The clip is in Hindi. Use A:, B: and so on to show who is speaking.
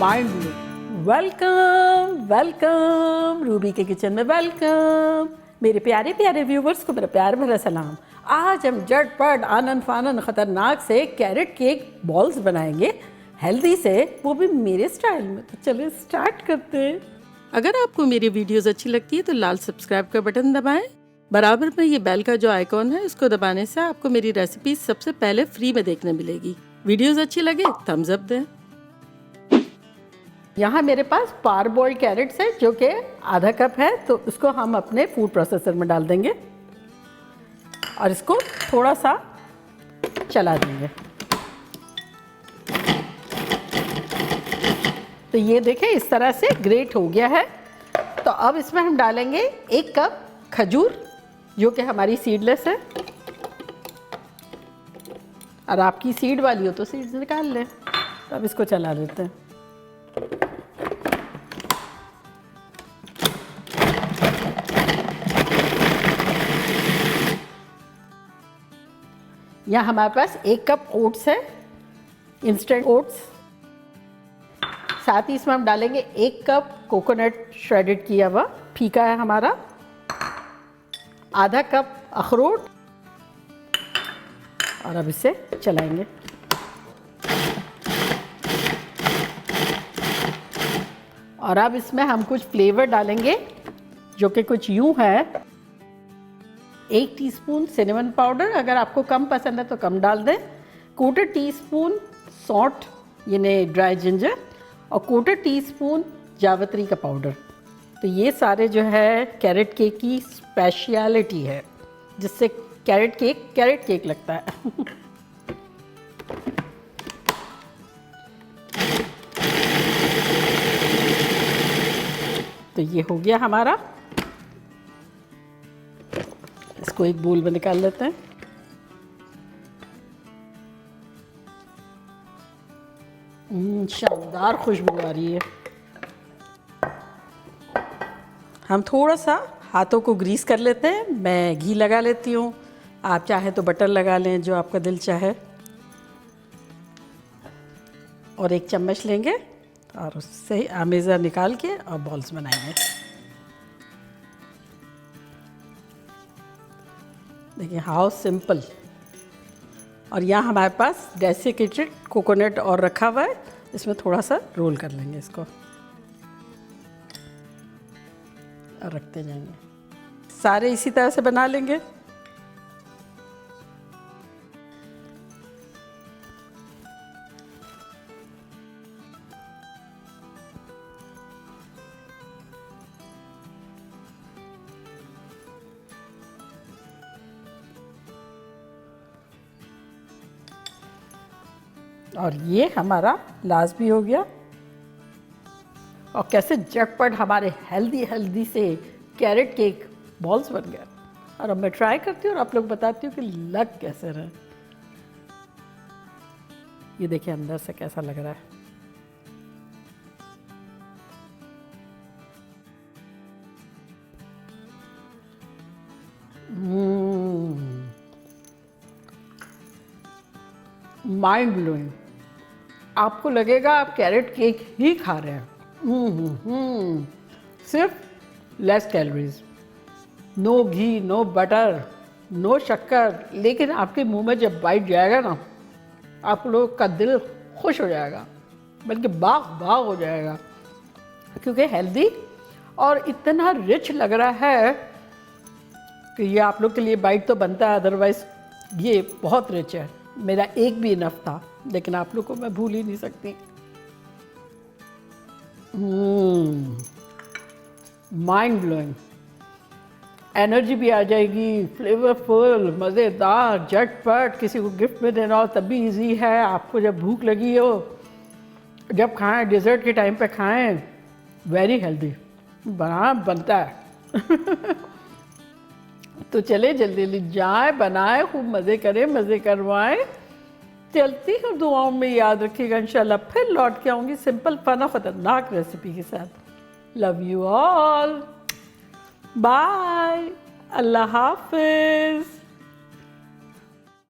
A: Mind blow. Welcome welcome Ruby के किचन में वेलकम। मेरे प्यारे प्यारे व्यूवर्स को मेरा प्यार भरा सलाम। आज हम झटपट आनन फानन खतरनाक से कैरेट केक बॉल्स बनाएंगे, हेल्दी से, वो भी मेरे स्टाइल में। तो चलिए स्टार्ट करते हैं। अगर आपको मेरी वीडियोस अच्छी लगती है तो लाल सब्सक्राइब का बटन दबाएं। बराबर में ये बेल का जो आइकॉन है इसको दबाने से आपको मेरी रेसिपी सबसे पहले फ्री में देखने मिलेगी। वीडियोस अच्छी लगे थम्स अप दें। यहाँ मेरे पास पार बॉइल्ड कैरेट्स है जो कि आधा कप है, तो उसको हम अपने फूड प्रोसेसर में डाल देंगे और इसको थोड़ा सा चला देंगे। तो ये देखें इस तरह से ग्रेट हो गया है। तो अब इसमें हम डालेंगे 1 कप खजूर जो कि हमारी सीडलेस है, और आपकी सीड वाली हो तो सीड्स निकाल लें। तो अब इसको चला देते हैं। यहाँ हमारे पास 1 कप ओट्स है, इंस्टेंट ओट्स। साथ ही इसमें हम डालेंगे 1 कप कोकोनट श्रेडेड किया हुआ, फीका है हमारा, आधा कप अखरोट, और अब इसे चलाएंगे। और अब इसमें हम कुछ फ्लेवर डालेंगे जो कि कुछ यूं है। 1 टीस्पून सिनेमन पाउडर, अगर आपको कम पसंद है तो कम डाल दें। 1/4 टीस्पून सौंठ यानी ड्राई जिंजर, और 1/4 टीस्पून जावित्री का पाउडर। तो ये सारे जो है कैरेट केक की स्पेशलिटी है, जिससे कैरेट केक लगता है। तो ये हो गया हमारा। इसको एक बोल में निकाल लेते हैं। शानदार खुशबू आ रही है। हम थोड़ा सा हाथों को ग्रीस कर लेते हैं। मैं घी लगा लेती हूँ, आप चाहे तो बटर लगा लें, जो आपका दिल चाहे। और 1 चम्मच लेंगे और उससे आमेज़ा निकाल के और बॉल्स बनाएंगे। देखिए हाउ सिंपल। और यहाँ हमारे पास डेसिकेटेड कोकोनट और रखा हुआ है, इसमें थोड़ा सा रोल कर लेंगे इसको और रखते जाएंगे। सारे इसी तरह से बना लेंगे। और ये हमारा लास्ट भी हो गया। और कैसे झटपट हमारे हेल्दी से कैरेट केक बॉल्स बन गया। और अब मैं ट्राई करती हूँ और आप लोग बताती हूँ कि लग कैसे रहे। ये देखिए अंदर से कैसा लग रहा है। Mind blowing. आपको लगेगा आप कैरेट केक ही खा रहे हैं। सिर्फ लेस कैलोरीज, नो घी, नो बटर, नो शक्कर, लेकिन आपके मुंह में जब बाइट जाएगा ना, आप लोग का दिल खुश हो जाएगा, बल्कि बाग बाग हो जाएगा, क्योंकि हेल्दी और इतना रिच लग रहा है कि ये आप लोग के लिए बाइट तो बनता है, अदरवाइज ये बहुत रिच है। मेरा एक भी इनफ था, लेकिन आप लोग को मैं भूल ही नहीं सकती। Mind blowing. एनर्जी भी आ जाएगी, फ्लेवरफुल, मज़ेदार, झटपट। किसी को गिफ्ट में देना हो तब भी इजी है। आपको जब भूख लगी हो, जब खाएं, डिज़र्ट के टाइम पे खाएं। वेरी हेल्दी बनता है। तो चले जल्दी जल्दी जाए, बनाए, खूब मज़े करें, मज़े करवाएं। चलती हूँ, दुआओं में याद रखिएगा। इंशाल्लाह फिर लौट के आऊँगी सिंपल फन और ख़तरनाक रेसिपी के साथ। लव यू ऑल, बाय, अल्लाह हाफिज़।